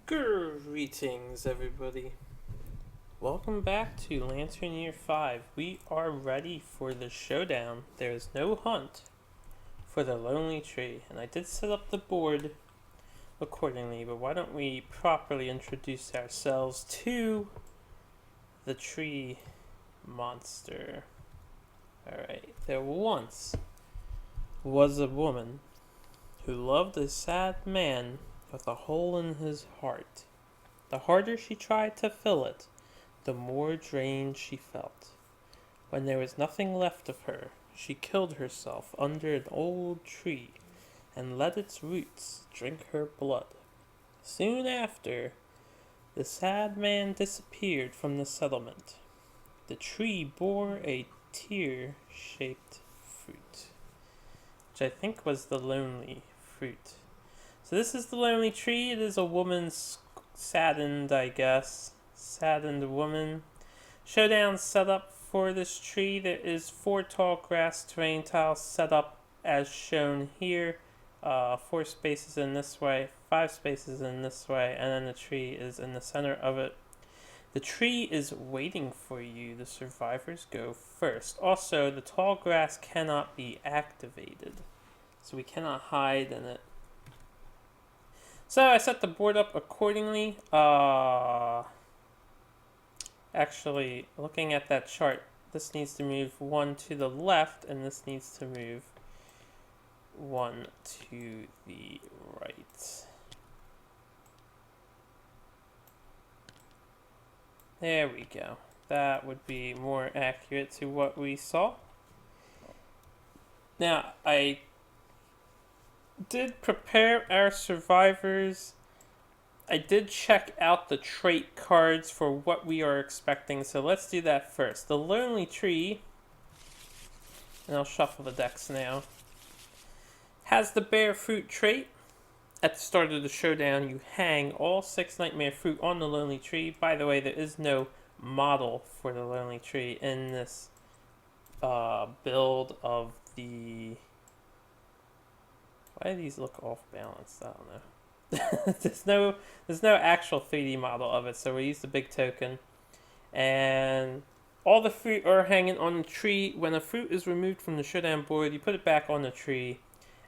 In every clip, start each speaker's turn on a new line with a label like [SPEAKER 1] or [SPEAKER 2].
[SPEAKER 1] Greetings, everybody. Welcome back to Lantern Year 5. We are ready for the showdown. There is no hunt for the Lonely Tree, and I did set up the board accordingly, but why don't we properly introduce ourselves to the tree monster. Alright, there once was a woman who loved a sad man with a hole in his heart. The harder she tried to fill it, the more drained she felt. When there was nothing left of her, she killed herself under an old tree and let its roots drink her blood. Soon after, the sad man disappeared from the settlement. The tree bore a tear-shaped fruit, which I think was the lonely fruit. So this is the lonely tree. It is a woman's saddened woman. Showdown set up for this tree. There is 4 tall grass terrain tiles set up as shown here. 4 spaces in this way, 5 spaces in this way, and then the tree is in the center of it. The tree is waiting for you. The survivors go first. Also, the tall grass cannot be activated, so we cannot hide in it. So I set the board up accordingly. Actually, looking at that chart, this needs to move 1 to the left, and this needs to move 1 to the right. There we go. That would be more accurate to what we saw. Now, I did prepare our survivors. I did check out the trait cards for what we are expecting, so let's do that first. The Lonely Tree, and I'll shuffle the decks now, has the Bear Fruit trait. At the start of the showdown, you hang all 6 Nightmare Fruit on the Lonely Tree. By the way, there is no model for the Lonely Tree in this build of the... Why do these look off balanced? I don't know. there's no actual 3D model of it, so we use the big token. And all the fruit are hanging on the tree. When a fruit is removed from the showdown board, you put it back on the tree.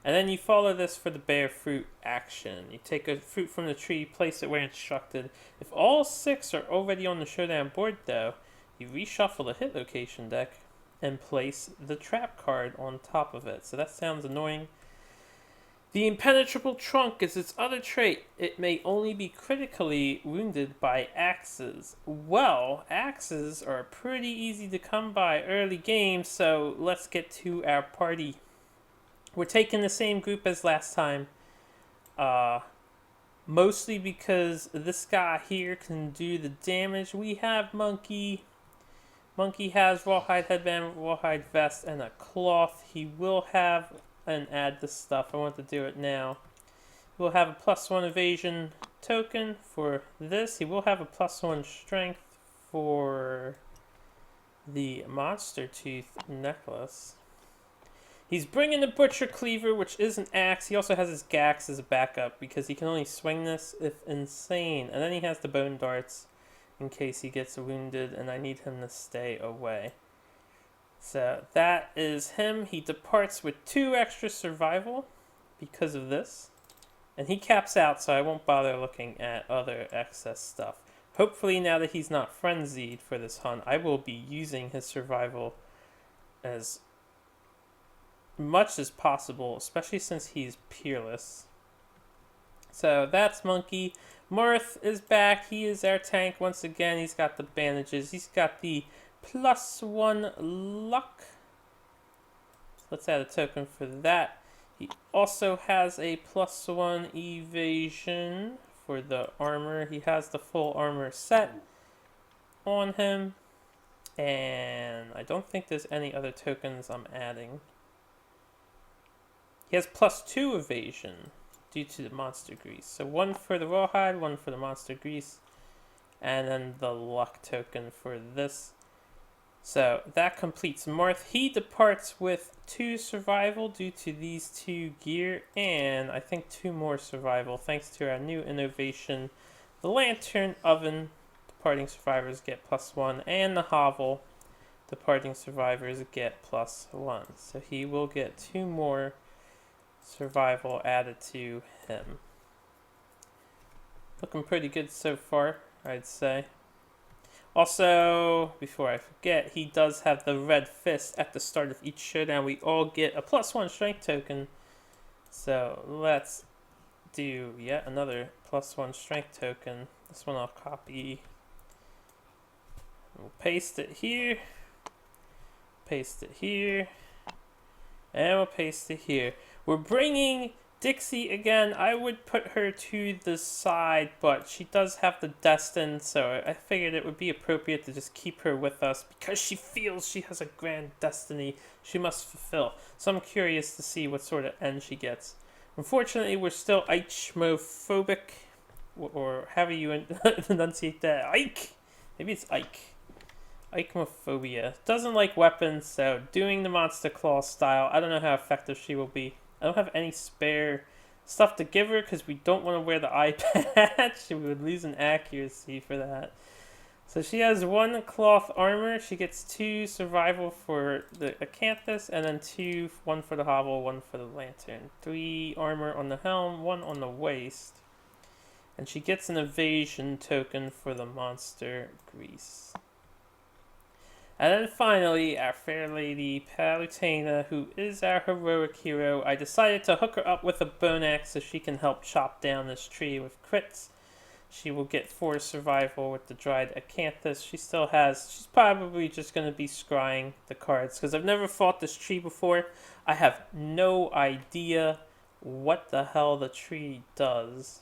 [SPEAKER 1] And then you follow this for the Bear Fruit action. You take a fruit from the tree, place it where instructed. If all 6 are already on the showdown board, though, you reshuffle the hit location deck and place the trap card on top of it. So that sounds annoying. The Impenetrable Trunk is its other trait. It may only be critically wounded by axes. Well, axes are pretty easy to come by early game, so let's get to our party. We're taking the same group as last time. Mostly because this guy here can do the damage. We have Monkey. Monkey has Rawhide Headband, Rawhide Vest, and a Cloth. He will have... and add this stuff. I want to do it now. We'll have a +1 evasion token for this. He will have a +1 strength for the Monster Tooth necklace. He's bringing the Butcher Cleaver, which is an axe. He also has his Gax as a backup because he can only swing this if insane. And then he has the Bone Darts in case he gets wounded and I need him to stay away. So that is him. He departs with 2 extra survival because of this. And he caps out, so I won't bother looking at other excess stuff. Hopefully now that he's not frenzied for this hunt, I will be using his survival as much as possible, especially since he's peerless. So that's Monkey. Marth is back. He is our tank once again. He's got the bandages. He's got the +1 luck. Let's add a token for that. He also has a +1 evasion for the armor. He has the full armor set on him. And I don't think there's any other tokens I'm adding. He has +2 evasion due to the Monster Grease. So 1 for the Rawhide, 1 for the Monster Grease, and then the luck token for this. So that completes Marth. He departs with 2 survival due to these 2 gear, and I think 2 more survival thanks to our new innovation, The lantern, oven, departing survivors get +1, and the hovel, departing survivors get +1. So he will get 2 more survival added to him. Looking pretty good so far, I'd say. Also, before I forget, he does have the red fist at the start of each showdown. We all get a +1 strength token. So let's do yet another +1 strength token. This one I'll copy. We'll paste it here. Paste it here. And we'll paste it here. We're bringing Dixie again. I would put her to the side, but she does have the Destin, so I figured it would be appropriate to just keep her with us because she feels she has a grand destiny she must fulfill. So I'm curious to see what sort of end she gets. Unfortunately, we're still Eichmophobic, or however you enunciate that. Ike! Maybe it's Ike. Eichmophobia. Doesn't like weapons, so doing the Monster Claw style, I don't know how effective she will be. I don't have any spare stuff to give her because we don't want to wear the eye patch. We would lose an accuracy for that. So she has 1 cloth armor. She gets 2 survival for the acanthus, and then 2, 1 for the hovel, 1 for the lantern. 3 armor on the helm, 1 on the waist. And she gets an evasion token for the monster grease. And then finally, our fair lady, Palutena, who is our heroic hero. I decided to hook her up with a bone axe so she can help chop down this tree with crits. She will get 4 survival with the dried acanthus. She's probably just going to be scrying the cards because I've never fought this tree before. I have no idea what the hell the tree does.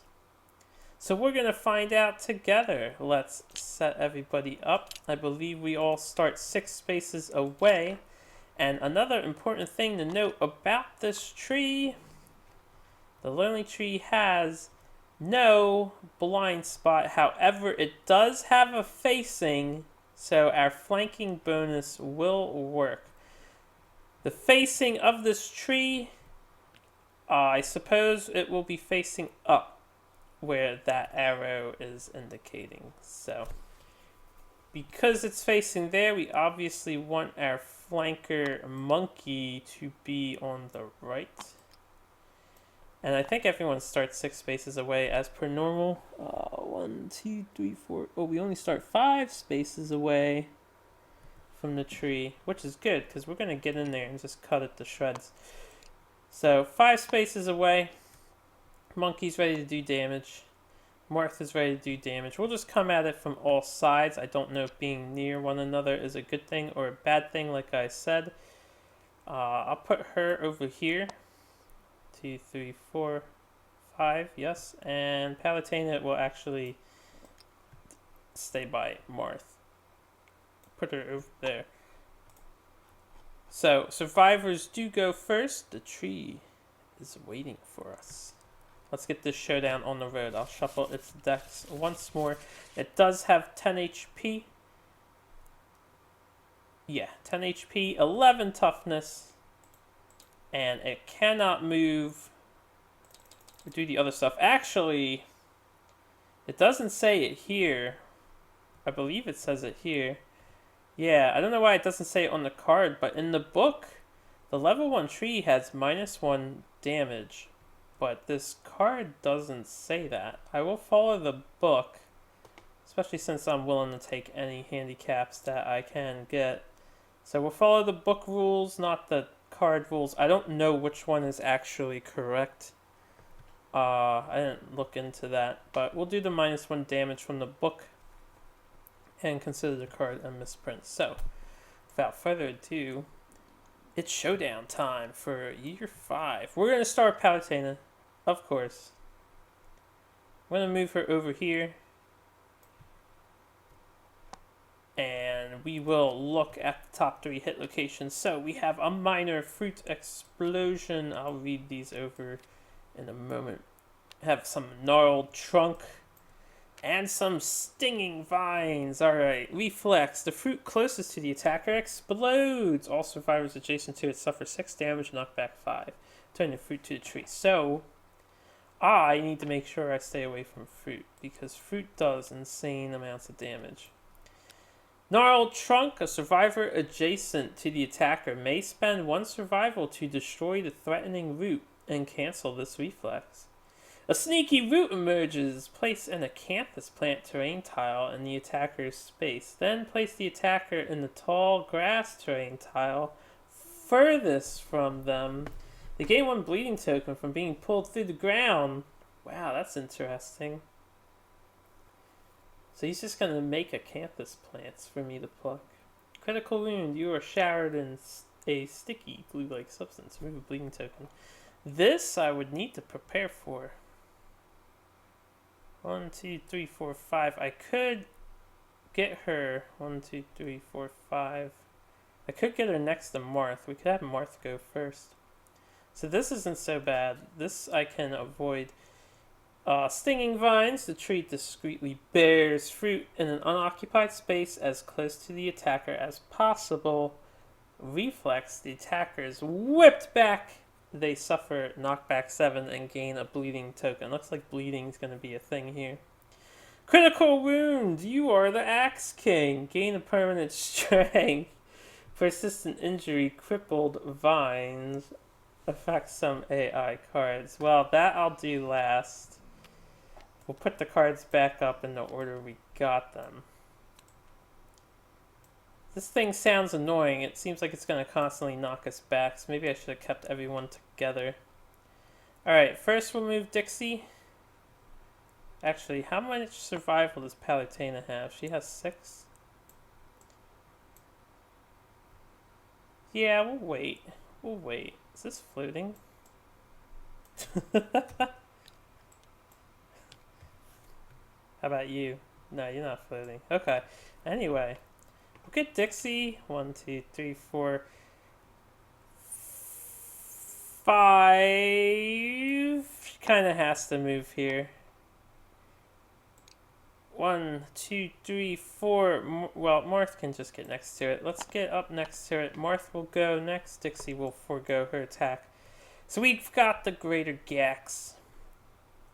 [SPEAKER 1] So we're going to find out together. Let's set everybody up. I believe we all start 6 spaces away. And another important thing to note about this tree, the Lonely Tree has no blind spot. However, it does have a facing, so our flanking bonus will work. The facing of this tree, I suppose it will be facing up, where that arrow is indicating. So because it's facing there, we obviously want our flanker monkey to be on the right. And I think everyone starts 6 spaces away as per normal. 1, 2, 3, 4. Oh, we only start 5 spaces away from the tree, which is good because we're going to get in there and just cut it to shreds. So 5 spaces away. Monkey's ready to do damage. Martha's ready to do damage. We'll just come at it from all sides. I don't know if being near one another is a good thing or a bad thing, like I said. I'll put her over here. 2, 3, 4, 5, yes. And Palutena will actually stay by Marth. Put her over there. So, survivors do go first. The tree is waiting for us. Let's get this showdown on the road. I'll shuffle its decks once more. It does have 10 HP. Yeah, 10 HP, 11 toughness. And it cannot move or do the other stuff. Actually, it doesn't say it here. I believe it says it here. Yeah, I don't know why it doesn't say it on the card, but in the book, the level 1 tree has -1 damage. But this card doesn't say that. I will follow the book, especially since I'm willing to take any handicaps that I can get. So we'll follow the book rules, not the card rules. I don't know which one is actually correct. I didn't look into that, but we'll do the -1 damage from the book and consider the card a misprint. So, without further ado, it's showdown time for year 5. We're going to start Palutena, of course. I'm going to move her over here. And we will look at the top 3 hit locations. So we have a minor fruit explosion. I'll read these over in a moment. Have some gnarled trunk and some stinging vines. Alright, reflex. The fruit closest to the attacker explodes. All survivors adjacent to it suffer 6 damage, knockback 5. Turn the fruit to the tree. So I need to make sure I stay away from fruit, because fruit does insane amounts of damage. Gnarled Trunk, a survivor adjacent to the attacker, may spend 1 survival to destroy the threatening root and cancel this reflex. A sneaky root emerges. Place an acanthus plant terrain tile in the attacker's space. Then place the attacker in the tall grass terrain tile furthest from them. They gain 1 bleeding token from being pulled through the ground. Wow, that's interesting. So he's just going to make acanthus plants for me to pluck. Critical wound. You are showered in a sticky glue-like substance. Remove a bleeding token. This I would need to prepare for. 1, 2, 3, 4, 5. I could get her 1, 2, 3, 4, 5. I could get her next to Marth. We could have Marth go first. So this isn't so bad. This I can avoid. Stinging vines. The tree discreetly bears fruit in an unoccupied space as close to the attacker as possible. Reflex. The attacker is whipped back. They suffer knockback 7 and gain a bleeding token. Looks like bleeding is going to be a thing here. Critical wound. You are the Axe King. Gain a permanent strength. Persistent injury. Crippled vines. Affect some AI cards. Well, that I'll do last. We'll put the cards back up in the order we got them. This thing sounds annoying. It seems like it's going to constantly knock us back, so maybe I should have kept everyone together. Alright, first we'll move Dixie. Actually, how much survival does Palutena have? She has 6? Yeah, we'll wait. We'll wait. Is this floating? How about you? No, you're not floating. Okay. Anyway. We'll get Dixie. 1, 2, 3, 4, 5. She kind of has to move here. 1, 2, 3, 4. Well, Marth can just get next to it. Let's get up next to it. Marth will go next. Dixie will forego her attack. So we've got the Greater Gax.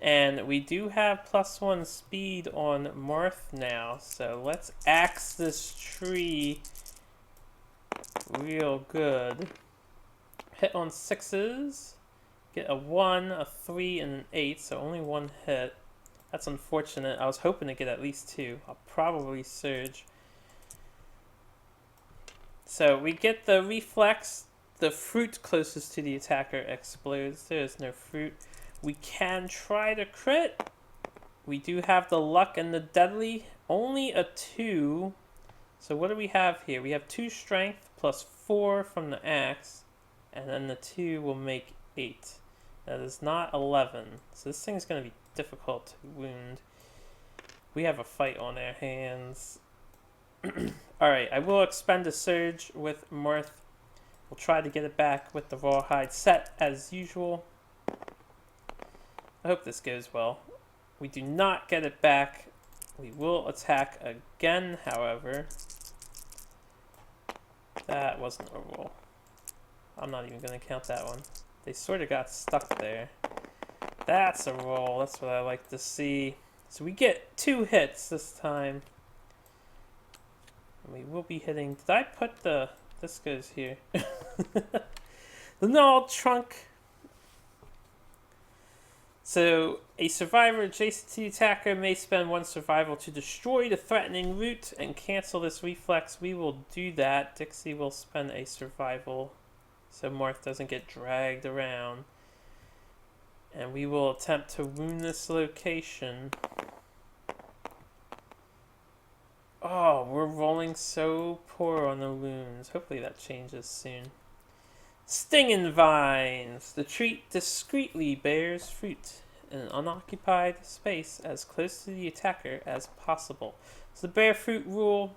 [SPEAKER 1] And we do have +1 speed on Marth now. So let's axe this tree real good. Hit on 6s. Get a 1, a 3, and an 8. So only 1 hit. That's unfortunate. I was hoping to get at least 2. I'll probably surge. So we get the reflex. The fruit closest to the attacker explodes. There is no fruit. We can try to crit. We do have the luck and the deadly. Only a 2. So what do we have here? We have 2 strength plus 4 from the axe. And then the 2 will make 8. That is not 11. So this thing's going to be difficult to wound. We have a fight on our hands. Alright, I will expend a surge with Marth. We'll try to get it back with the rawhide set as usual. I hope this goes well. We do not get it back. We will attack again, however. That wasn't a roll. I'm not even going to count that one. They sort of got stuck there. That's a roll. That's what I like to see. So we get 2 hits this time. And we will be hitting... Did I put the... This goes here. The gnarled trunk. So, a survivor adjacent to the attacker may spend 1 survival to destroy the threatening root and cancel this reflex. We will do that. Dixie will spend a survival so Marth doesn't get dragged around. And we will attempt to wound this location. Oh, we're rolling so poor on the wounds. Hopefully that changes soon. Stinging vines. The tree discreetly bears fruit in an unoccupied space as close to the attacker as possible. So the bear fruit rule.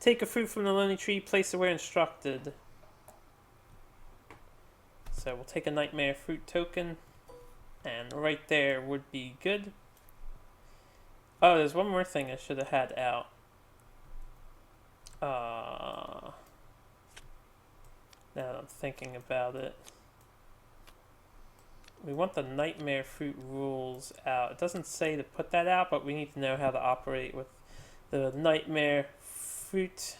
[SPEAKER 1] Take a fruit from the lonely tree, place it where instructed. So we'll take a nightmare fruit token. And right there would be good. Oh, there's one more thing I should have had out. Now that I'm thinking about it. We want the nightmare fruit rules out. It doesn't say to put that out, but we need to know how to operate with the nightmare fruit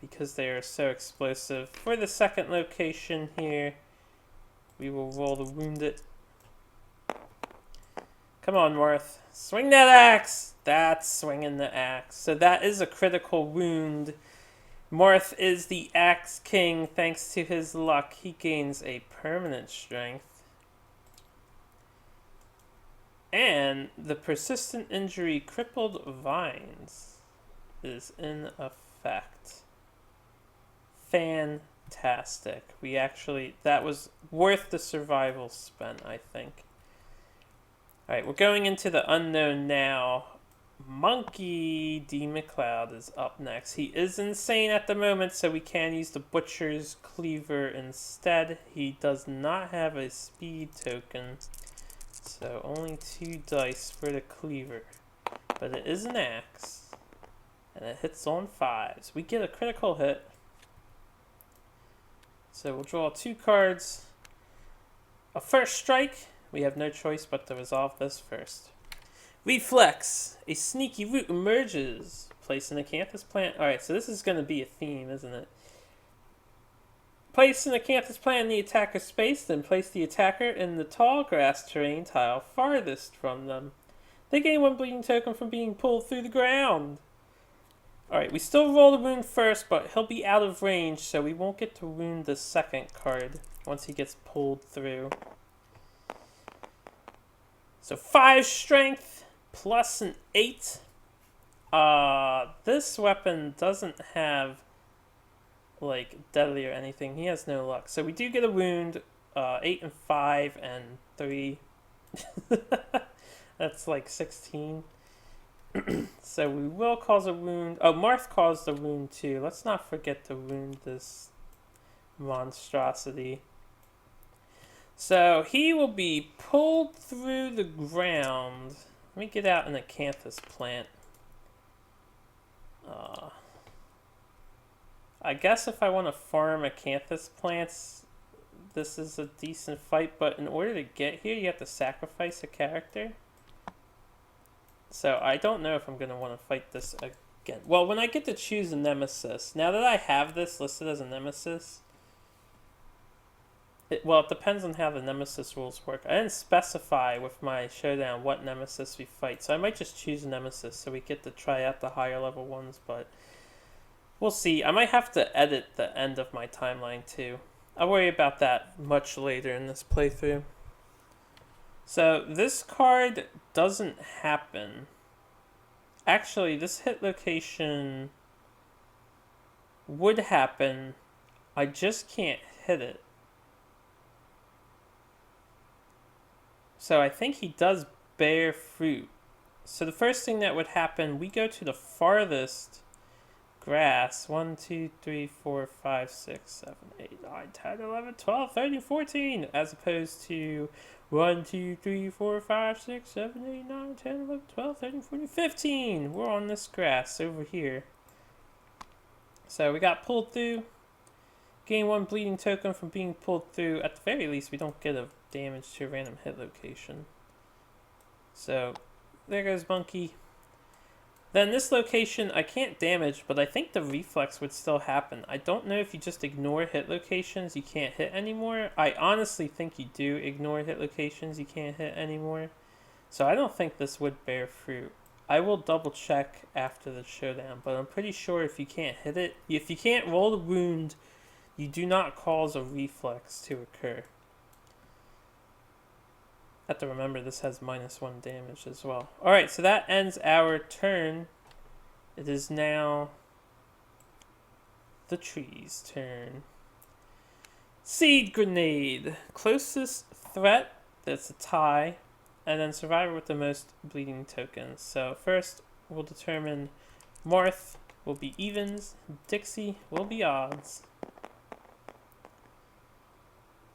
[SPEAKER 1] because they are so explosive. For the second location here, we will roll the wounded. Come on, Worth. Swing that axe! That's swinging the axe. So that is a critical wound. Morth is the Axe King. Thanks to his luck, he gains a permanent strength. And the persistent injury crippled vines is in effect. Fantastic. That was worth the survival spent, I think. Alright, we're going into the unknown now. Monkey D. McLeod is up next. He is insane at the moment, so we can use the Butcher's Cleaver instead. He does not have a speed token, so only 2 dice for the Cleaver. But it is an axe, and it hits on 5s. We get a critical hit. So we'll draw 2 cards. A first strike. We have no choice but to resolve this first. Reflex. A sneaky root emerges. Place an acanthus plant. Alright, so this is going to be a theme, isn't it? Place an acanthus plant in the attacker's space, then place the attacker in the tall grass terrain tile farthest from them. They gain 1 bleeding token from being pulled through the ground. Alright, we still roll the wound first, but he'll be out of range, so we won't get to wound the second card once he gets pulled through. So 5 strength. Plus an 8. This weapon doesn't have like deadly or anything. He has no luck. So we do get a wound. 8 and 5 and 3. That's like 16. So we will cause a wound. Oh, Marth caused a wound too. Let's not forget to wound this monstrosity. So he will be pulled through the ground. Let me get out an acanthus plant. I guess if I want to farm acanthus plants, this is a decent fight, but in order to get here, you have to sacrifice a character. So I don't know if I'm going to want to fight this again. Well, when I get to choose a nemesis, now that I have this listed as a nemesis, it depends on how the nemesis rules work. I didn't specify with my showdown what nemesis we fight, so I might just choose a nemesis so we get to try out the higher level ones, but we'll see. I might have to edit the end of my timeline too. I'll worry about that much later in this playthrough. So this card doesn't happen. Actually, this hit location would happen. I just can't hit it. So I think he does bear fruit. So the first thing that would happen, we go to the farthest grass. 1, 2, 3, 4, 5, 6, 7, 8, 9, 10, 11, 12, 13, 14. As opposed to 1, 2, 3, 4, 5, 6, 7, 8, 9, 10, 11, 12, 13, 14, 15. We're on this grass over here. So we got pulled through. Gain 1 bleeding token from being pulled through. At the very least, we don't get a damage to a random hit location. So there goes Monkey. Then this location I can't damage, but I think the reflex would still happen. I don't know if you just ignore hit locations you can't hit anymore. I honestly think you do ignore hit locations you can't hit anymore. So I don't think this would bear fruit. I will double check after the showdown, but I'm pretty sure if you can't hit it, if you can't roll the wound, you do not cause a reflex to occur. Have to remember this has -1 damage as well. Alright, so that ends our turn. It is now the tree's turn. Seed Grenade. Closest threat, that's a tie. And then survivor with the most bleeding tokens. So first we'll determine Marth will be evens, Dixie will be odds.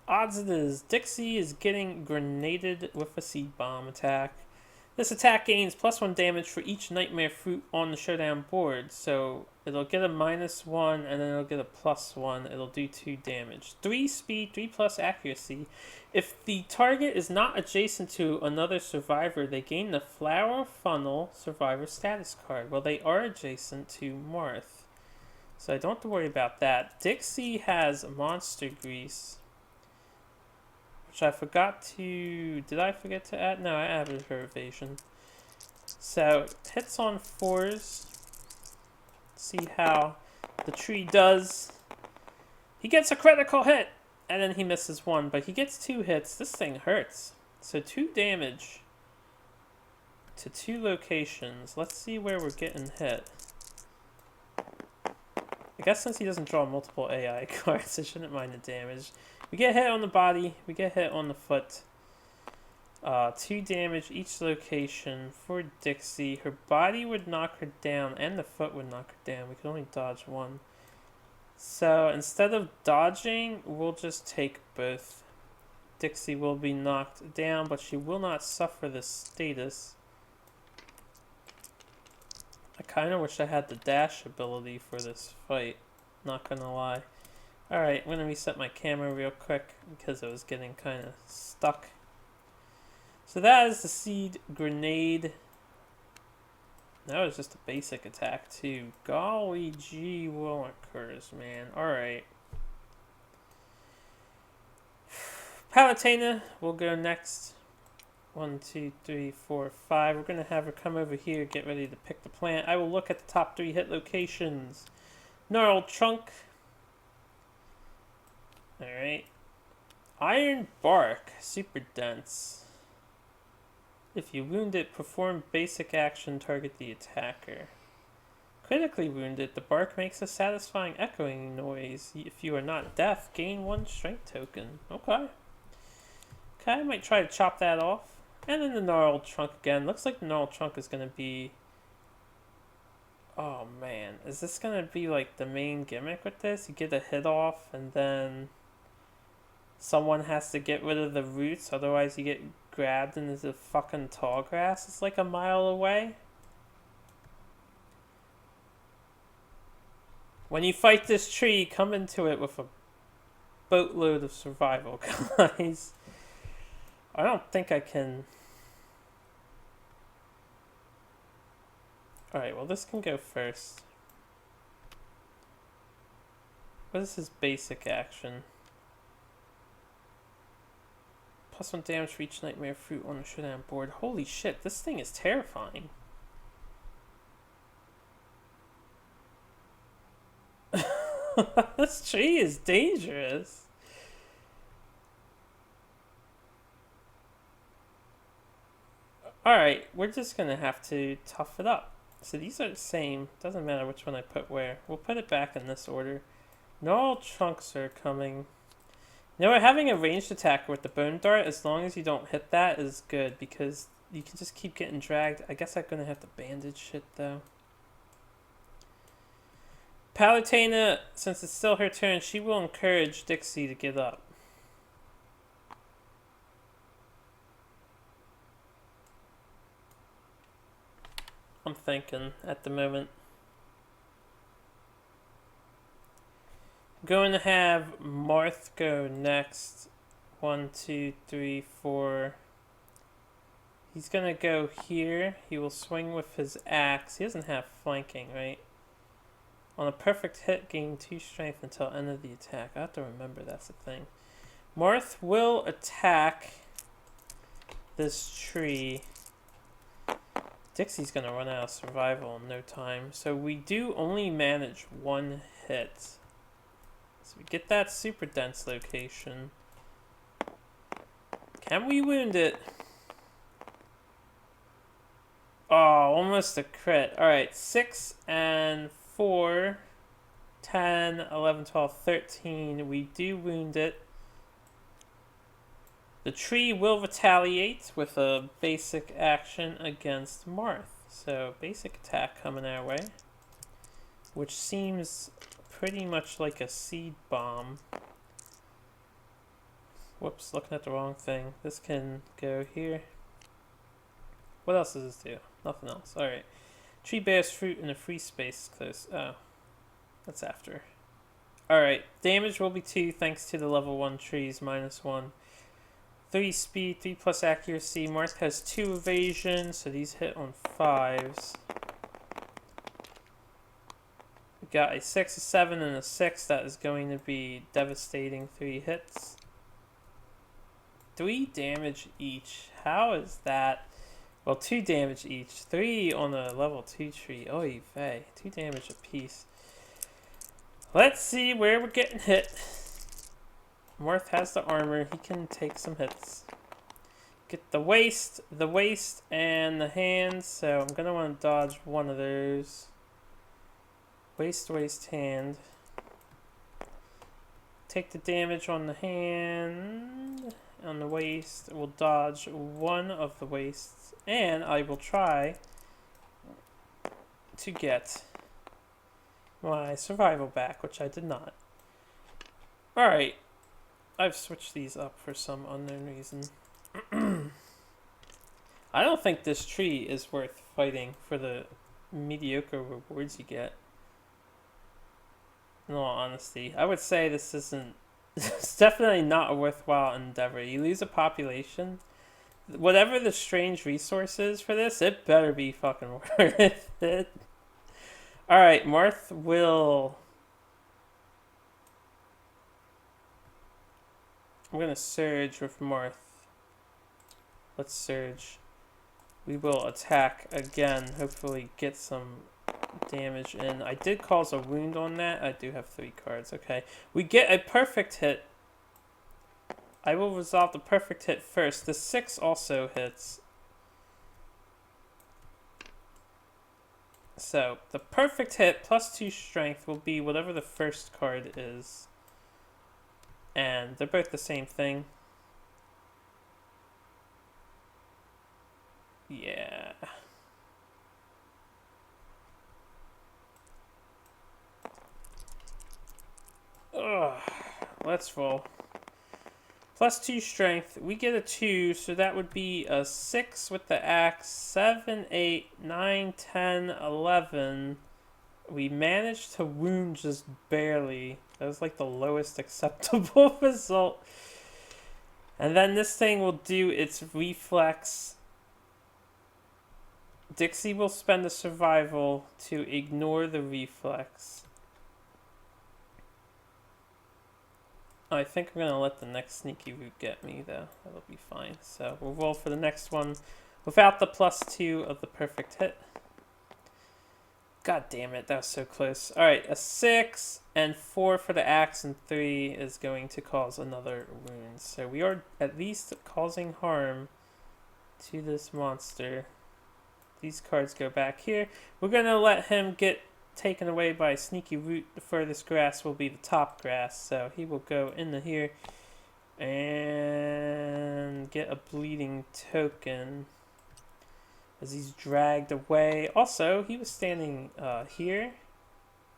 [SPEAKER 1] Odds it is. Dixie is getting grenaded with a seed bomb attack. This attack gains +1 damage for each nightmare fruit on the showdown board. So it'll get a -1 and then it'll get a +1. It'll do 2 damage. 3 speed, 3+ accuracy. If the target is not adjacent to another survivor, they gain the Flower Funnel survivor status card. Well, they are adjacent to Marth, so I don't have to worry about that. Dixie has Monster Grease, which I forgot to... Did I forget to add? No, I added her evasion. So, hits on 4s. See how the tree does. He gets a critical hit! And then he misses 1, but he gets 2 hits. This thing hurts. So 2 damage to 2 locations. Let's see where we're getting hit. I guess since he doesn't draw multiple AI cards, I shouldn't mind the damage. We get hit on the body. We get hit on the foot. 2 damage each location for Dixie. Her body would knock her down, and the foot would knock her down. We can only dodge 1. So instead of dodging, we'll just take both. Dixie will be knocked down, but she will not suffer this status. I kind of wish I had the dash ability for this fight. Not gonna lie. Alright, I'm gonna reset my camera real quick because it was getting kind of stuck. So that is the Seed Grenade. That was just a basic attack too. Golly gee willikers, man. Alright. Palutena will go next. 1, 2, 3, 4, 5. We're going to have her come over here, get ready to pick the plant. I will look at the top 3 hit locations. Gnarled Trunk. Alright. Iron Bark. Super dense. If you wound it, perform basic action, target the attacker. Critically wounded, the bark makes a satisfying echoing noise. If you are not deaf, gain 1 strength token. Okay. Okay, I might try to chop that off. And then the Gnarled Trunk again. Looks like the Gnarled Trunk is going to be... Oh man, is this going to be like the main gimmick with this? You get a hit off and then someone has to get rid of the roots, otherwise you get grabbed into the fucking tall grass. It's like a mile away. When you fight this tree, come into it with a boatload of survival, guys. I don't think I can... Alright, well this can go first. What is his basic action? +1 damage for each nightmare fruit on the showdown board. Holy shit, this thing is terrifying. This tree is dangerous. Alright, we're just gonna have to tough it up. So these are the same. Doesn't matter which one I put where. We'll put it back in this order. Gnarled Trunks are coming. You know what, having a ranged attacker with the Bone Dart, as long as you don't hit that, is good, because you can just keep getting dragged. I guess I'm gonna have to bandage shit, though. Palutena, since it's still her turn, she will encourage Dixie to get up. I'm thinking at the moment. Going to have Marth go next. 1, 2, 3, 4. He's gonna go here. He will swing with his axe. He doesn't have flanking, right? On a perfect hit, gain 2 strength until end of the attack. I have to remember that's the thing. Marth will attack this tree. Dixie's gonna run out of survival in no time. So we do only manage 1 hit. So we get that super dense location. Can we wound it? Oh, almost a crit. Alright, 6 and 4, 10, 11, 12, 13. We do wound it. The tree will retaliate with a basic action against Marth. So, basic attack coming our way. Which seems pretty much like a seed bomb. Whoops, looking at the wrong thing. This can go here. What else does this do? Nothing else. Alright. Tree bears fruit in a free space close. Oh. That's after. Alright. Damage will be 2 thanks to the level 1 trees, -1. 3 speed, 3 plus accuracy. Marth has 2 evasion, so these hit on 5s. We got a 6, a 7, and a 6. That is going to be devastating 3 hits. 3 damage each. How is that? Well, 2 damage each. 3 on a level 2 tree. Oy vey. 2 damage apiece. Let's see where we're getting hit. Marth has the armor. He can take some hits. Get the waist, and the hands. So I'm going to want to dodge one of those. Waist, hand. Take the damage on the hand. On the waist. We'll dodge one of the waists. And I will try to get my survival back, which I did not. Alright. I've switched these up for some unknown reason. I don't think this tree is worth fighting for the mediocre rewards you get. In all honesty. I would say this isn't... It's definitely not a worthwhile endeavor. You lose a population. Whatever the strange resource is for this, it better be fucking worth it. Alright, Marth will... I'm gonna surge with Marth. Let's surge. We will attack again. Hopefully get some damage in. I did cause a wound on that. I do have 3 cards. Okay. We get a perfect hit. I will resolve the perfect hit first. The 6 also hits. So, the perfect hit plus 2 strength will be whatever the first card is. And they're both the same thing. Yeah. Ugh. Let's roll. Plus 2 strength. We get a 2, so that would be a 6 with the axe. 7, 8, 9, 10, 11. We managed to wound just barely. That was like the lowest acceptable result. And then this thing will do its reflex. Dixie will spend a survival to ignore the reflex. I think I'm going to let the next sneaky root get me, though. That'll be fine. So we'll roll for the next one without the plus 2 of the perfect hit. God damn it, that was so close. Alright, a 6 and 4 for the axe and 3 is going to cause another wound. So we are at least causing harm to this monster. These cards go back here. We're going to let him get taken away by Sneaky Root. The furthest grass will be the top grass. So he will go into here and get a bleeding token as he's dragged away. Also, he was standing here.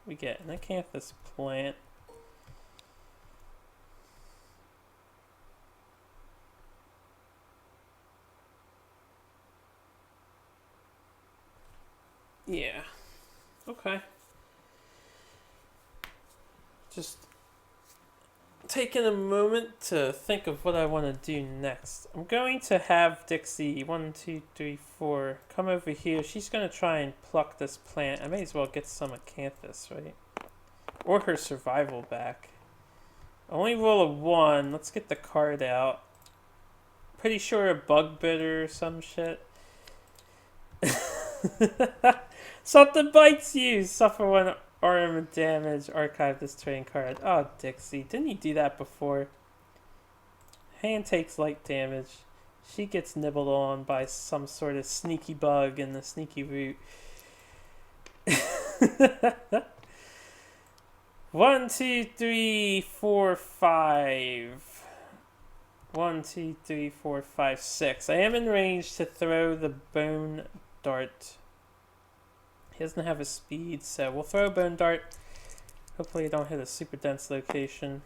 [SPEAKER 1] We get an acanthus plant. Yeah. Okay. Just taking a moment to think of what I want to do next. I'm going to have Dixie, 1, 2, 3, 4, come over here. She's going to try and pluck this plant. I may as well get some acanthus, right? Or her survival back. Only roll a 1. Let's get the card out. Pretty sure a bug bitter or some shit. Something bites you. Suffer 1 armor damage. Archive this terrain card. Oh, Dixie. Didn't you do that before? Hand takes light damage. She gets nibbled on by some sort of sneaky bug in the sneaky root. 1, 2, 3, 4, 5. 1, 2, 3, 4, 5, 6. I am in range to throw the bone dart. He doesn't have a speed, so we'll throw a bone dart. Hopefully I don't hit a super dense location.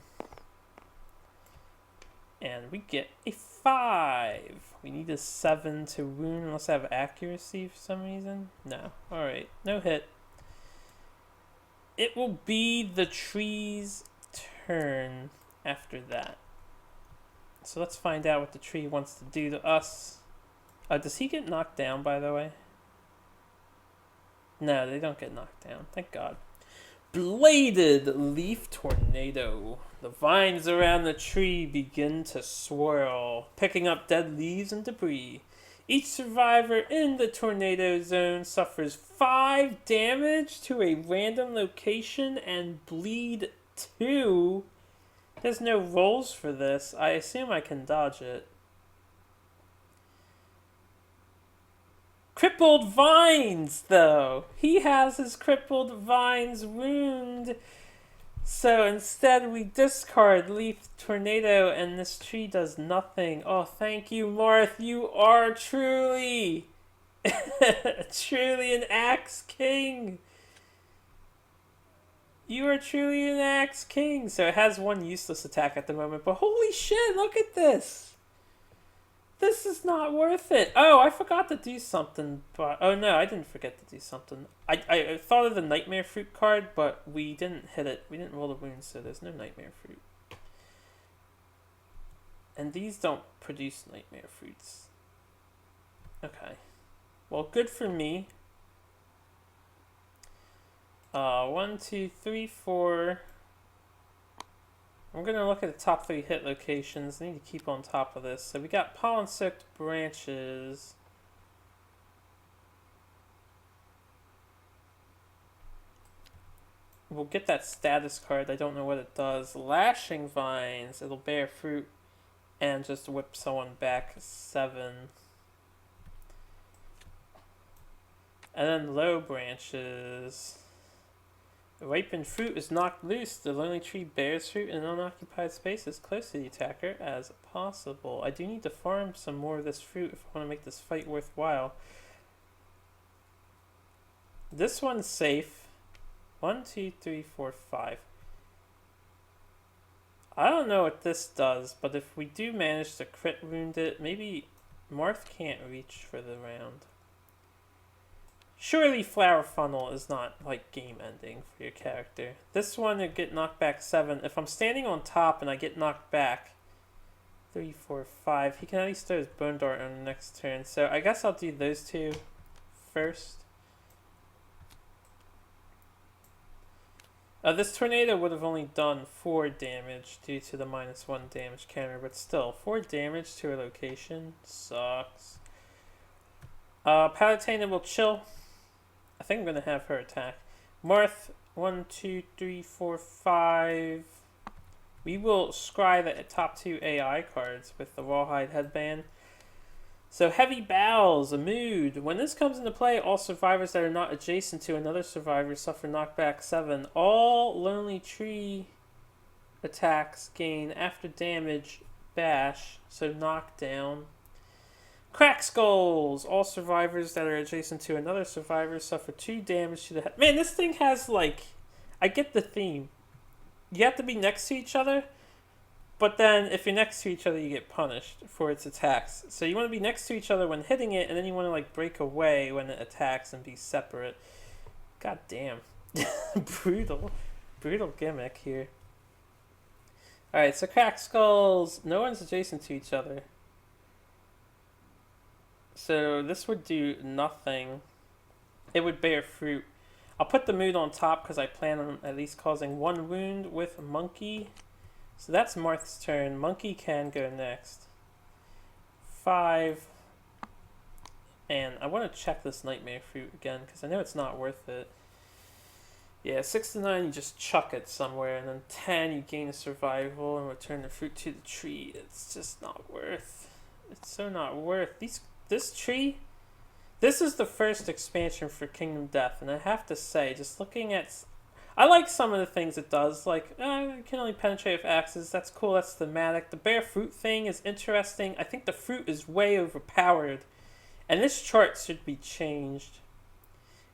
[SPEAKER 1] And we get a 5. We need a 7 to wound unless I have accuracy for some reason. No. Alright, no hit. It will be the tree's turn after that. So let's find out what the tree wants to do to us. Does he get knocked down, by the way? No, they don't get knocked down. Thank God. Bladed leaf tornado. The vines around the tree begin to swirl, picking up dead leaves and debris. Each survivor in the tornado zone suffers 5 damage to a random location and bleed 2. There's no rolls for this. I assume I can dodge it. Crippled vines, though. He has his crippled vines wound. So instead we discard Leaf Tornado and this tree does nothing. Oh, thank you, Marth. You are truly, truly an Axe King. You are truly an Axe King. So it has one useless attack at the moment, but holy shit, look at this. This is not worth it. Oh, I forgot to do something. But oh no, I didn't forget to do something. I thought of the Nightmare Fruit card, but we didn't hit it. We didn't roll the wound, so there's no Nightmare Fruit. And these don't produce Nightmare Fruits. Okay. Well, good for me. 1, 2, 3, 4. I'm going to look at the top 3 hit locations. I need to keep on top of this. So we got pollen-soaked branches. We'll get that status card. I don't know what it does. Lashing vines. It'll bear fruit and just whip someone back 7. And then low branches. The ripened fruit is knocked loose. The lonely tree bears fruit in an unoccupied space as close to the attacker as possible. I do need to farm some more of this fruit if I want to make this fight worthwhile. This one's safe. 1, 2, 3, 4, 5. I don't know what this does, but if we do manage to crit wound it, maybe Marth can't reach for the round. Surely Flower Funnel is not, like, game ending for your character. This one would get knocked back 7. If I'm standing on top and I get knocked back 3, 4, 5, he can at least throw his Bone Dart on the next turn. So I guess I'll do those 2 first. This tornado would have only done 4 damage due to the -1 damage counter, but still, 4 damage to a location sucks. Palutena will chill. I think I'm going to have her attack. Marth, 1, 2, 3, 4, 5. We will scry the top 2 AI cards with the Rawhide Headband. So Heavy Bowels, a mood. When this comes into play, all survivors that are not adjacent to another survivor suffer knockback 7. All Lonely Tree attacks gain after damage bash, so knockdown. Crack Skulls. All survivors that are adjacent to another survivor suffer 2 damage to the head. Man, this thing has, like... I get the theme. You have to be next to each other, but then if you're next to each other, you get punished for its attacks. So you want to be next to each other when hitting it, and then you want to, like, break away when it attacks and be separate. God damn. Brutal. Brutal gimmick here. Alright, so Crack Skulls. No one's adjacent to each other. So this would do nothing. It would bear fruit. I'll put the mood on top because I plan on at least causing 1 wound with Monkey. So that's Marth's turn. Monkey can go next. 5. And I want to check this Nightmare Fruit again because I know it's not worth it. Yeah, 6 to 9 you just chuck it somewhere, and then 10 you gain a survival and return the fruit to the tree. It's just not worth. It's so not worth. This tree, this is the first expansion for Kingdom Death, and I have to say, just looking at... I like some of the things it does, like, you can only penetrate with axes, that's cool, that's thematic. The bear fruit thing is interesting. I think the fruit is way overpowered, and this chart should be changed.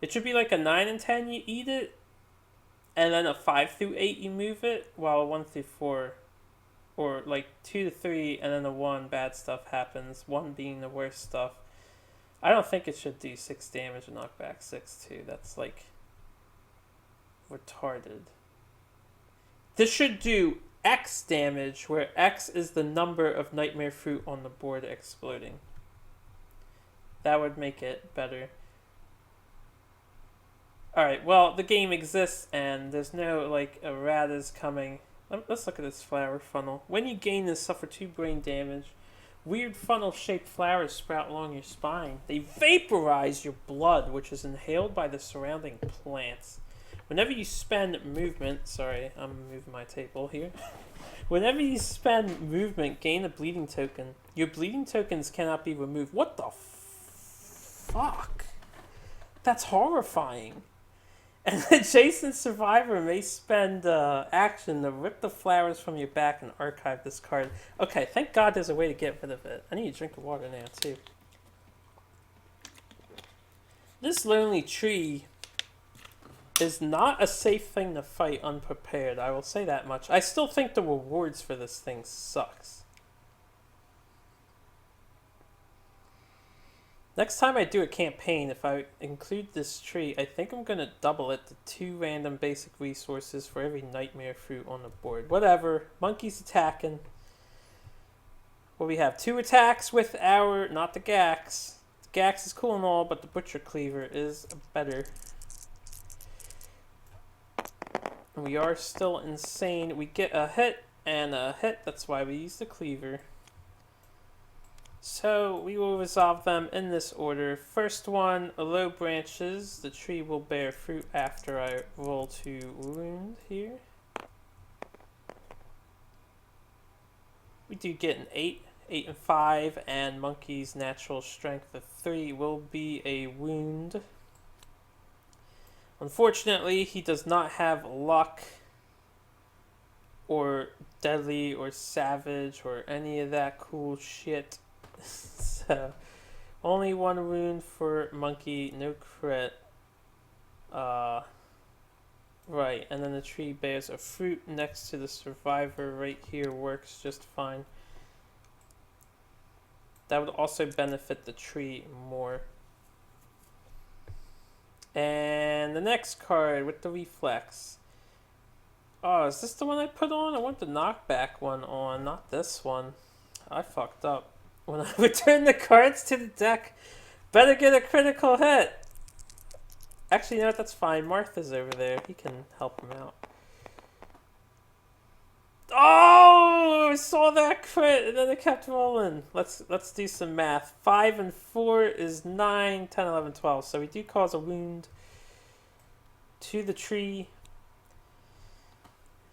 [SPEAKER 1] It should be like a 9 and 10 you eat it, and then a 5 through 8 you move it, while 1 through 4 or like 2 to 3, and then the 1 bad stuff happens, 1 being the worst stuff. I don't think it should do 6 damage and knock back 6 too. That's like retarded. This should do X damage, where X is the number of nightmare fruit on the board exploding. That would make it better. Alright, well, the game exists and there's no, like, erratas coming. Let's look at this flower funnel. When you gain this, suffer 2 brain damage. Weird funnel-shaped flowers sprout along your spine. They vaporize your blood, which is inhaled by the surrounding plants. Whenever you spend movement... Sorry, I'm moving my table here. Whenever you spend movement, gain a bleeding token. Your bleeding tokens cannot be removed. What the fuck? That's horrifying. An adjacent survivor may spend action to rip the flowers from your back and archive this card. Okay, thank God there's a way to get rid of it. I need a drink of water now, too. This lonely tree is not a safe thing to fight unprepared. I will say that much. I still think the rewards for this thing sucks. Next time I do a campaign, if I include this tree, I think I'm going to double it to 2 random basic resources for every nightmare fruit on the board. Whatever. Monkey's attacking. Well, we have 2 attacks with our... not the Gax. The Gax is cool and all, but the Butcher Cleaver is better. We are still insane. We get a hit and a hit. That's why we use the Cleaver. So we will resolve them in this order. First one, low branches. The tree will bear fruit after I roll to wound here. We do get an 8, 8 and 5, and Monkey's natural strength of 3 will be a wound. Unfortunately, he does not have luck or deadly or savage or any of that cool shit. So, only 1 wound for Monkey, no crit. Right, and then the tree bears a fruit next to the survivor right here, works just fine. That would also benefit the tree more. And the next card with the reflex. Oh, is this the one I put on? I want the knockback one on, not this one. I fucked up. When I return the cards to the deck, better get a critical hit. Actually, you know what? That's fine. Martha's over there. He can help him out. Oh, I saw that crit, and then it kept rolling. Let's do some math. 5 and 4 is 9, 10, 11, 12. So we do cause a wound to the tree.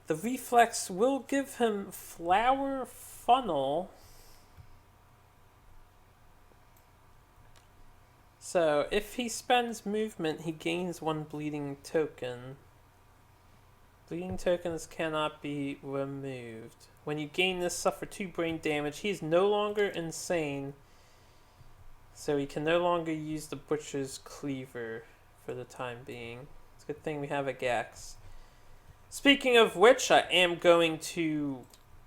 [SPEAKER 1] The reflex will give him flower funnel. So, if he spends movement, he gains 1 bleeding token. Bleeding tokens cannot be removed. When you gain this, suffer 2 brain damage. He is no longer insane. So he can no longer use the Butcher's Cleaver for the time being. It's a good thing we have a Gax. Speaking of which, I am going to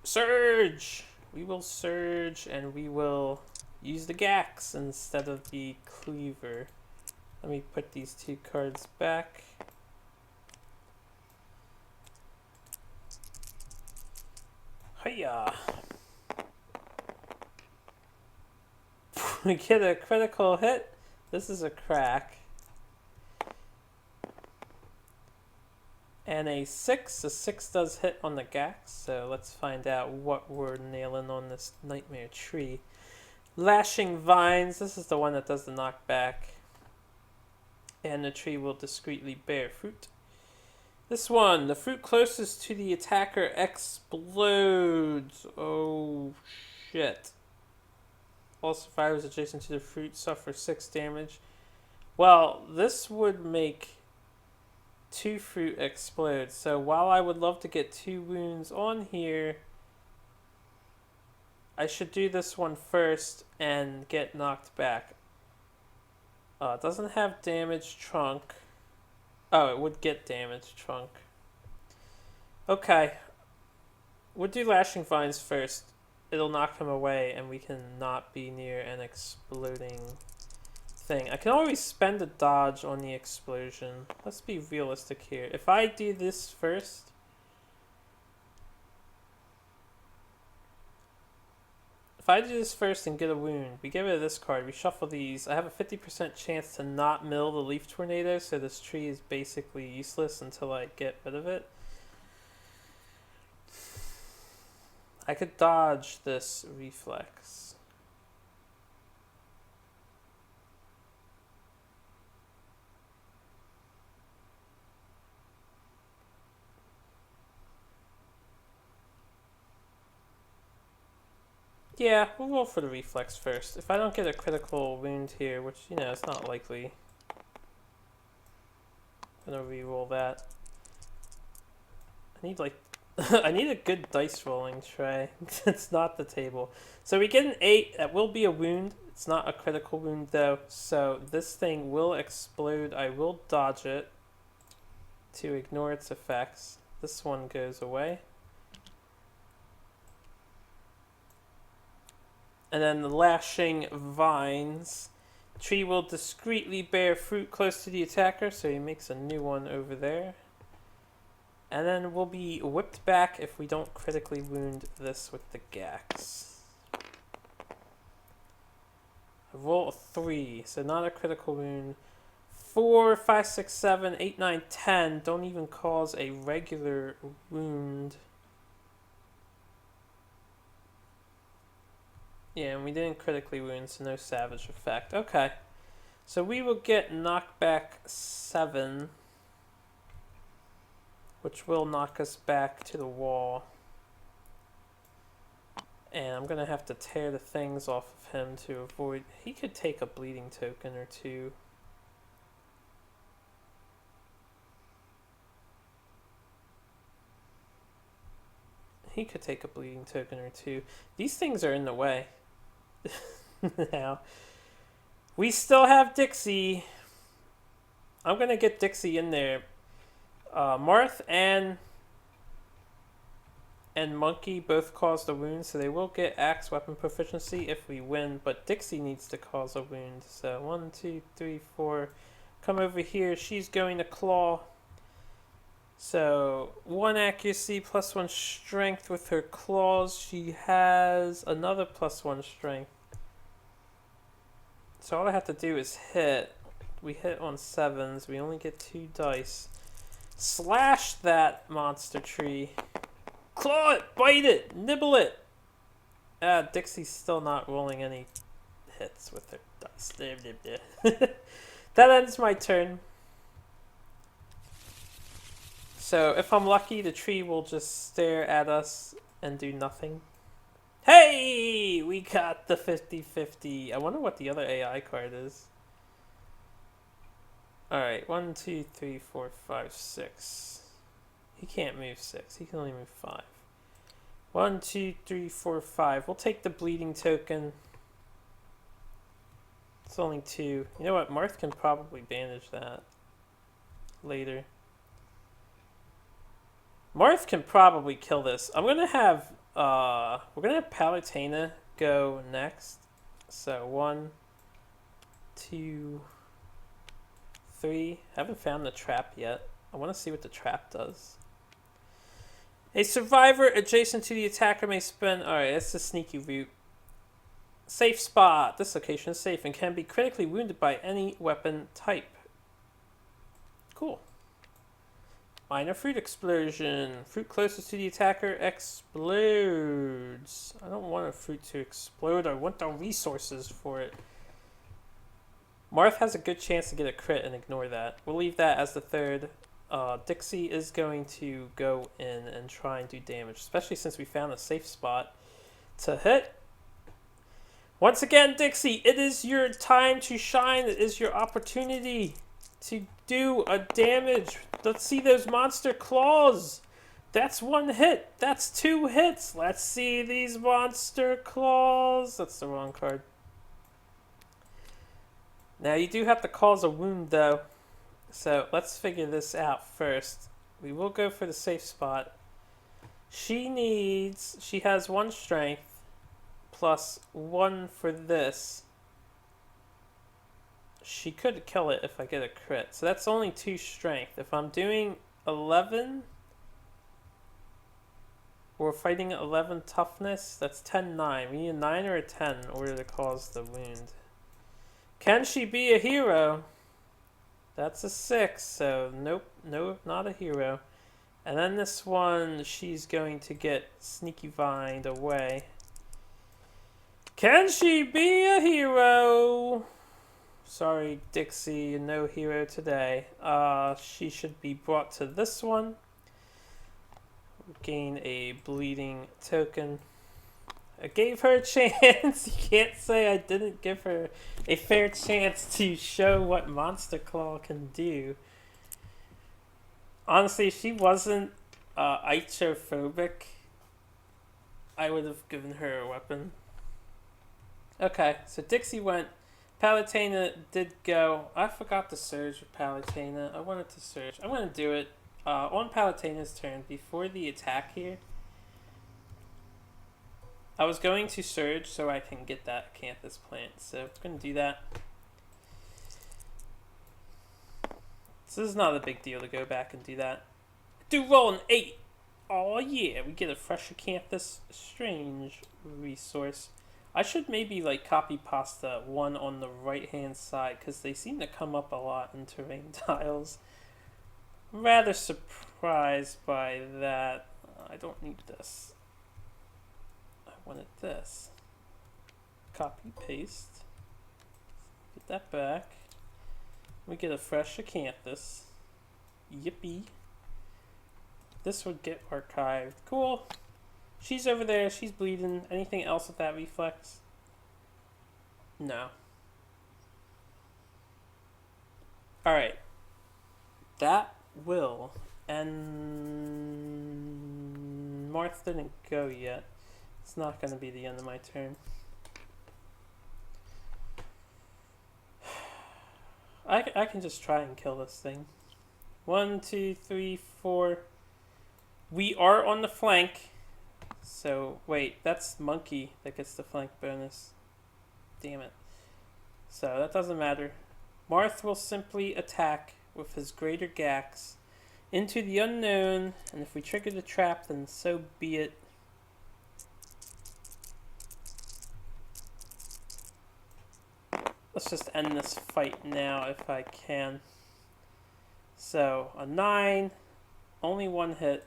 [SPEAKER 1] surge. We will surge and we will... use the Gax instead of the Cleaver. Let me put these 2 cards back. Hiya! We get a critical hit. This is a crack. And a 6. A 6 does hit on the Gax, so let's find out what we're nailing on this nightmare tree. Lashing Vines, this is the one that does the knockback. And the tree will discreetly bear fruit. This one, the fruit closest to the attacker explodes. Oh, shit. All survivors adjacent to the fruit suffer 6 damage. Well, this would make 2 fruit explode. So while I would love to get 2 wounds on here, I should do this one first and get knocked back. It doesn't have damage trunk. Oh, it would get damage trunk. Okay. We'll do Lashing Vines first. It'll knock him away, and we can not be near an exploding thing. I can always spend a dodge on the explosion. Let's be realistic here. If I do this first... If I do this first and get a wound, we get rid of this card, we shuffle these, I have a 50% chance to not mill the Leaf Tornado, so this tree is basically useless until I get rid of it. I could dodge this reflex. Yeah, we'll roll for the reflex first. If I don't get a critical wound here, which, you know, it's not likely, I'm gonna re-roll that. I need, like, I need a good dice rolling tray. It's not the table. So we get an 8. That will be a wound. It's not a critical wound, though. So this thing will explode. I will dodge it to ignore its effects. This one goes away. And then the Lashing Vines. Tree will discreetly bear fruit close to the attacker, so he makes a new one over there. And then we'll be whipped back if we don't critically wound this with the Gax. I roll a 3, so not a critical wound. 4, 5, 6, 7, 8, 9, 10 don't even cause a regular wound. Yeah, and we didn't critically wound, so no savage effect. Okay. So we will get knockback 7, which will knock us back to the wall. And I'm going to have to tear the things off of him to avoid... He could take a bleeding token or two. He could take a bleeding token or two. These things are in the way. Now, we still have Dixie. I'm going to get Dixie in there. Marth and Monkey both caused a wound, so they will get axe weapon proficiency if we win, but Dixie needs to cause a wound. So 1, 2, 3, 4. Come over here. She's going to claw. So 1 accuracy plus 1 strength with her claws. She has another plus 1 strength. So all I have to do is hit. We hit on 7s. We only get 2 dice. Slash that monster tree. Claw it! Bite it! Nibble it! Dixie's still not rolling any hits with her dice. That ends my turn. So if I'm lucky, the tree will just stare at us and do nothing. Hey! We got the 50-50. I wonder what the other AI card is. Alright, 1, 2, 3, 4, 5, 6. He can't move 6. He can only move 5. 1, 2, 3, 4, 5. We'll take the bleeding token. It's only 2. You know what? Marth can probably bandage that later. Marth can probably kill this. I'm gonna have we're gonna have Palutena go next. So 1, 2, 3. Haven't found the trap yet. I want to see what the trap does. A survivor adjacent to the attacker may spend... Alright, that's the sneaky route. Safe spot. This location is safe and can be critically wounded by any weapon type. Cool. Minor fruit explosion. Fruit closest to the attacker explodes. I don't want a fruit to explode. I want the resources for it. Marth has a good chance to get a crit and ignore that. We'll leave that as the third. Dixie is going to go in and try and do damage, especially since we found a safe spot to hit. Once again, Dixie, it is your time to shine. It is your opportunity to do a damage. Let's see those monster claws. That's 1 hit. That's 2 hits. Let's see these monster claws. That's the wrong card. Now, you do have to cause a wound, though. So, let's figure this out first. We will go for the safe spot. She has 1 strength plus 1 for this. She could kill it if I get a crit. So that's only 2 strength. If I'm doing 11, we're fighting 11 toughness, that's 10-9. We need a 9 or a 10 in order to cause the wound. Can she be a hero? That's a 6, so nope, not a hero. And then this one, she's going to get sneaky vined away. Can she be a hero? Sorry, Dixie, no hero today. She should be brought to this one. Gain a bleeding token. I gave her a chance. You can't say I didn't give her a fair chance to show what Monster Claw can do. Honestly, if she wasn't ichophobic, I would have given her a weapon. Okay, so Dixie went. Palutena did go. I forgot to surge with Palutena. I wanted to surge. I'm going to do it on Palutena's turn before the attack here. I was going to surge so I can get that Acanthus plant, so I'm going to do that. So this is not a big deal to go back and do that. Do roll an 8. Oh yeah, we get a fresh Acanthus Strange resource. I should maybe like copy pasta 1 on the right hand side because they seem to come up a lot in terrain tiles. I'm rather surprised by that. I don't need this. I wanted this. Copy paste. Get that back. We get a fresh Acanthus. Yippee. This would get archived. Cool. She's over there. She's bleeding. Anything else with that reflex? No. Alright. That will end. Marth didn't go yet. It's not going to be the end of my turn. I can just try and kill this thing. 1, 2, 3, 4. We are on the flank. So, wait, that's Monkey that gets the flank bonus. Damn it. So, that doesn't matter. Marth will simply attack with his Greater Gax into the unknown, and if we trigger the trap, then so be it. Let's just end this fight now if I can. So, a 9, only 1 hit.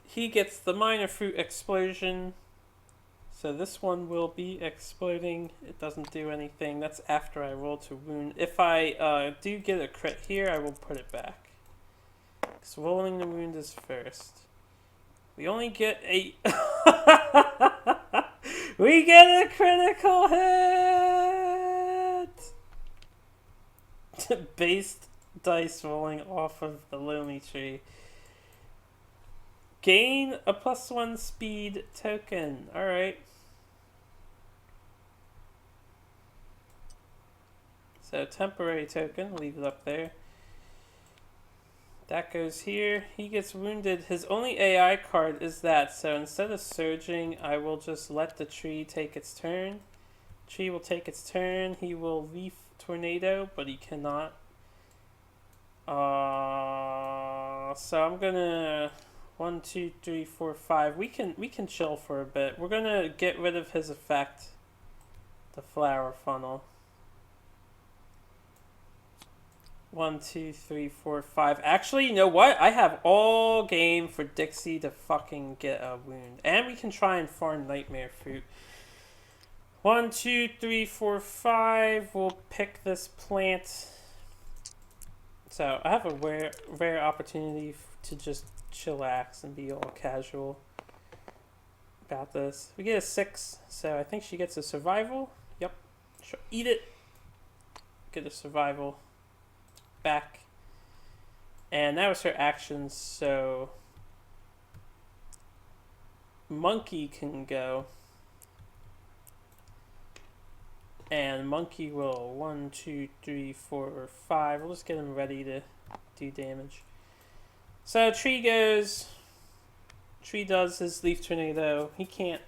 [SPEAKER 1] He gets the Minor Fruit Explosion. So this one will be exploding. It doesn't do anything. That's after I roll to wound. If I do get a crit here, I will put it back. Because rolling the wound is first. We only get 8. We get a critical hit! Based dice rolling off of the Lomi tree. Gain a +1 speed token. Alright. So temporary token, leave it up there. That goes here. He gets wounded. His only AI card is that, so instead of surging, I will just let the tree take its turn. Tree will take its turn. He will leaf tornado, but he cannot. So I'm gonna 1, 2, 3, 4, 5. We can chill for a bit. We're gonna get rid of his effect, the flower funnel. 1, 2, 3, 4, 5. Actually, you know what? I have all game for Dixie to fucking get a wound. And we can try and farm Nightmare Fruit. 1, 2, 3, 4, 5. We'll pick this plant. So, I have a rare opportunity to just chillax and be all casual about this. We get a 6, so I think she gets a survival. Yep. She'll eat it. Get a survival. Back, and that was her actions, so Monkey can go, and Monkey will 1, 2, 3, 4, 5. We'll just get him ready to do damage. So tree goes, Tree does his leaf tornado. He can't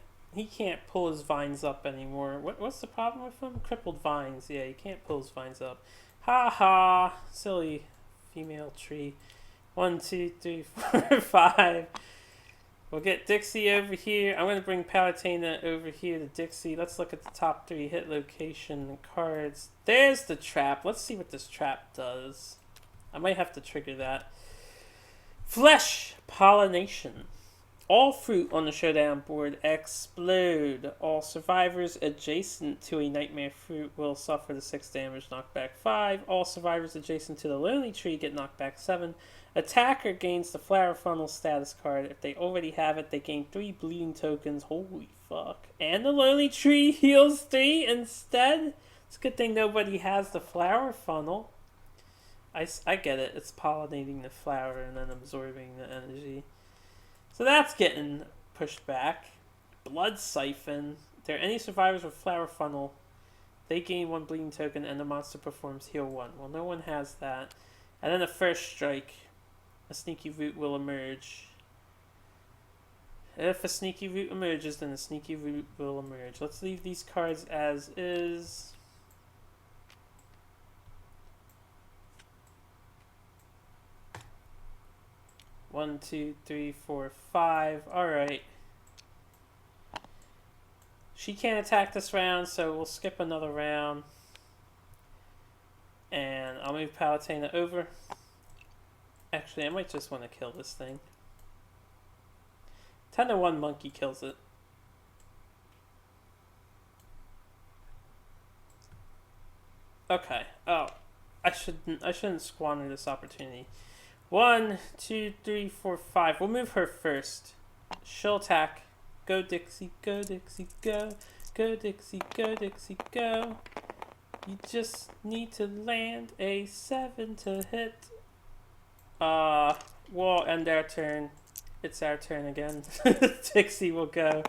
[SPEAKER 1] pull his vines up anymore. What's the problem with him? Crippled vines. Yeah, he can't pull his vines up. Ha ha! Silly female tree. 1, 2, 3, 4, 5. We'll get Dixie over here. I'm going to bring Palutena over here to Dixie. Let's look at the top 3 hit location cards. There's the trap. Let's see what this trap does. I might have to trigger that. Flesh pollination. All fruit on the Showdown board explode. All survivors adjacent to a nightmare fruit will suffer the 6 damage, knockback 5. All survivors adjacent to the lonely tree get knockback 7. Attacker gains the flower funnel status card. If they already have it, they gain 3 bleeding tokens. Holy fuck. And the lonely tree heals 3 instead? It's a good thing nobody has the flower funnel. I get it. It's pollinating the flower and then absorbing the energy. So that's getting pushed back. Blood Siphon. If there are any survivors with Flower Funnel, they gain 1 bleeding token and the monster performs heal 1. Well, no one has that. And then the First Strike. A Sneaky Root will emerge. If a Sneaky Root emerges, then a Sneaky Root will emerge. Let's leave these cards as is. One, 2, 3, 4, 5. Alright. She can't attack this round, so we'll skip another round. And I'll move Palutena over. Actually, I might just want to kill this thing. 10-1 monkey kills it. Okay. Oh, I shouldn't squander this opportunity. 1, 2, 3, 4, 5. We'll move her first. She'll attack. Go Dixie, go Dixie, go. Go Dixie, go Dixie, go. You just need to land a 7 to hit. We'll end our turn. It's our turn again. Dixie will go.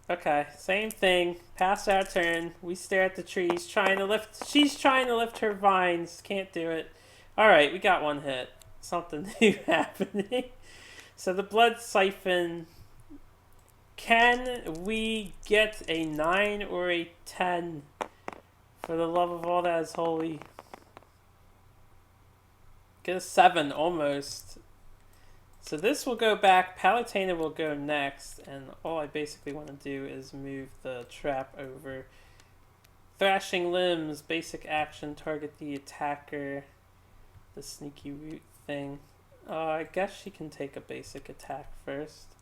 [SPEAKER 1] Okay, same thing. Pass our turn. We stare at the tree. She's trying to lift her vines. Can't do it. Alright, we got 1 hit. Something new happening. So the Blood Siphon. Can we get a 9 or a 10? For the love of all that is holy. Get a 7, almost. So this will go back. Palutena will go next. And all I basically want to do is move the trap over. Thrashing Limbs. Basic action. Target the attacker. The Sneaky Root thing. I guess she can take a basic attack first.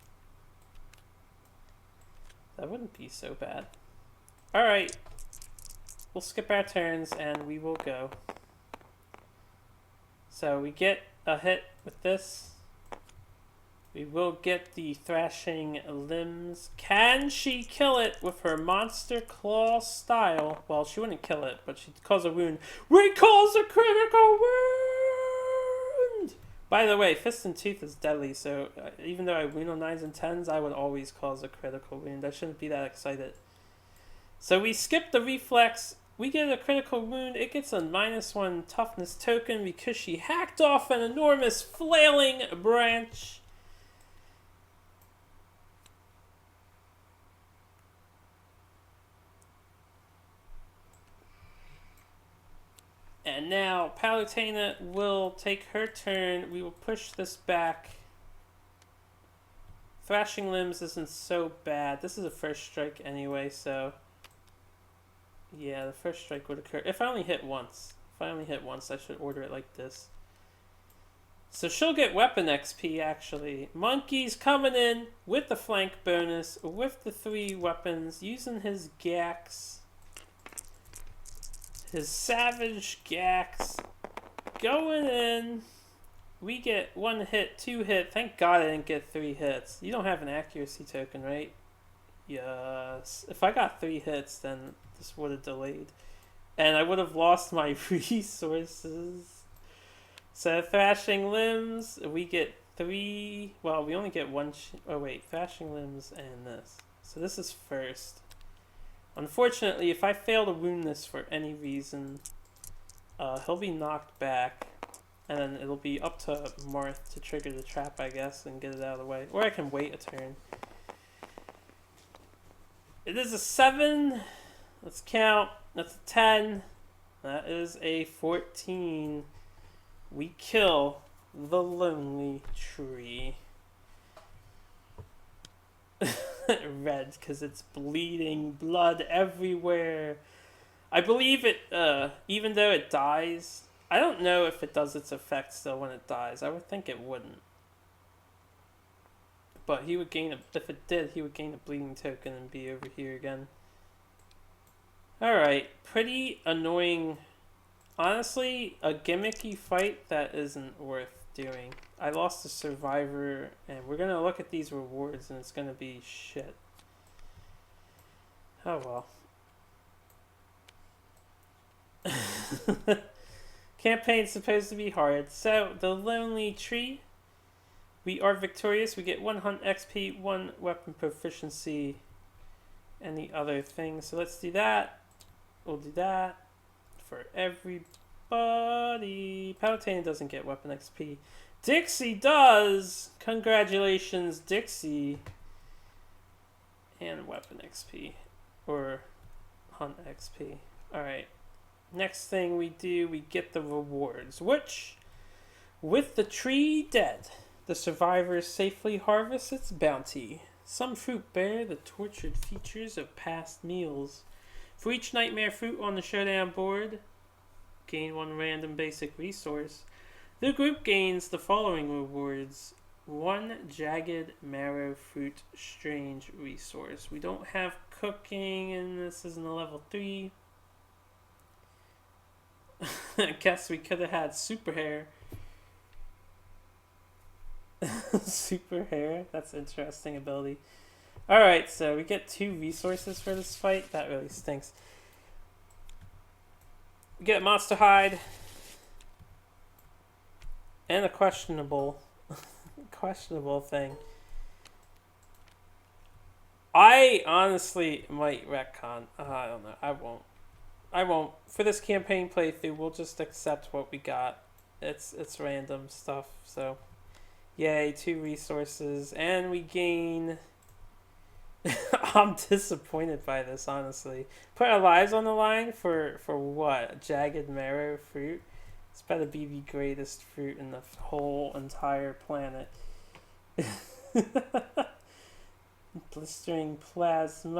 [SPEAKER 1] That wouldn't be so bad. Alright. We'll skip our turns and we will go. So we get a hit with this. We will get the Thrashing Limbs. Can she kill it with her Monster Claw style? Well, she wouldn't kill it, but she'd cause a wound. Recalls a critical wound! By the way, Fist and Tooth is deadly, so even though I wound on 9s and 10s, I would always cause a critical wound. I shouldn't be that excited. So we skip the reflex. We get a critical wound. It gets a -1 toughness token because she hacked off an enormous flailing branch. And now Palutena will take her turn. We will push this back. Thrashing Limbs isn't so bad. This is a first strike anyway, so yeah, the first strike would occur. If I only hit once. If I only hit once, I should order it like this. So she'll get weapon XP, actually. Monkey's coming in with the flank bonus, with the 3 weapons, using his Gax. His Savage Gax. Going in. We get 1 hit, 2 hit. Thank God I didn't get 3 hits. You don't have an accuracy token, right? Yes. If I got 3 hits, then this would have delayed. And I would have lost my resources. So Thrashing Limbs, we get 3. Well, we only get 1. Oh wait, Thrashing Limbs and this. So this is first. Unfortunately, if I fail to wound this for any reason, he'll be knocked back. And then it'll be up to Marth to trigger the trap, I guess, and get it out of the way. Or I can wait a turn. It is a 7. Let's count. That's a 10. That is a 14. We kill the lonely tree. Red, because it's bleeding blood everywhere. I believe it, even though it dies, I don't know if it does its effect still when it dies. I would think it wouldn't. But he would gain if it did, he would gain a bleeding token and be over here again. Alright, pretty annoying. Honestly, a gimmicky fight that isn't worth doing. I lost a survivor, and we're going to look at these rewards, and it's going to be shit. Oh well. Campaign's supposed to be hard. So, the Lonely Tree. We are victorious. We get 1 hunt XP, 1 weapon proficiency, and the other things. So let's do that. We'll do that for everybody. Palatine doesn't get weapon XP. Dixie does! Congratulations, Dixie. And weapon XP. Or hunt XP. Alright. Next thing we do, we get the rewards. Which, with the tree dead, the survivor safely harvests its bounty. Some fruit bear the tortured features of past meals. For each nightmare fruit on the Showdown board, gain 1 random basic resource. The group gains the following rewards. 1 jagged marrow fruit strange resource. We don't have cooking, and this isn't a level 3. I guess we could have had super hair. Super hair? That's an interesting ability. Alright, so we get 2 resources for this fight. That really stinks. We get monster hide. And a questionable thing. I honestly might retcon. I don't know. I won't. For this campaign playthrough, we'll just accept what we got. It's random stuff, so yay, 2 resources, and we gain... I'm disappointed by this, honestly. Put our lives on the line for what? Jagged marrow fruit? It's better be the greatest fruit in the whole entire planet. Blistering plasma.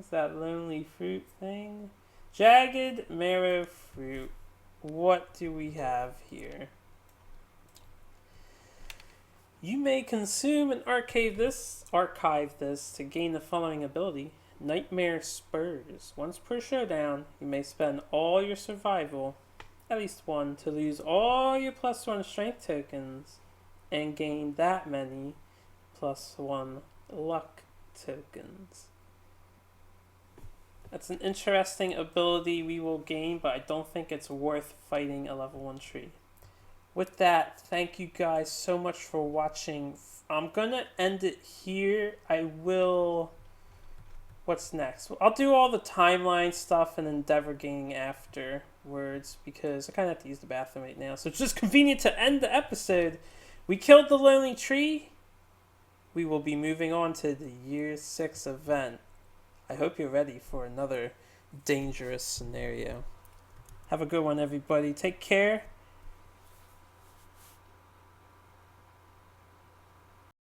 [SPEAKER 1] Is that lonely fruit thing? Jagged marrow fruit. What do we have here? You may consume and archive this to gain the following ability. Nightmare Spurs. Once per showdown, you may spend all your survival, at least 1, to lose all your +1 strength tokens and gain that many +1 luck tokens. That's an interesting ability we will gain, but I don't think it's worth fighting a level 1 tree. With that, thank you guys so much for watching. I'm gonna end it here. I will... What's next? I'll do all the timeline stuff and Endeavor Gaming afterwards, because I kind of have to use the bathroom right now. So it's just convenient to end the episode. We killed the Lonely Tree. We will be moving on to the Year 6 event. I hope you're ready for another dangerous scenario. Have a good one, everybody. Take care.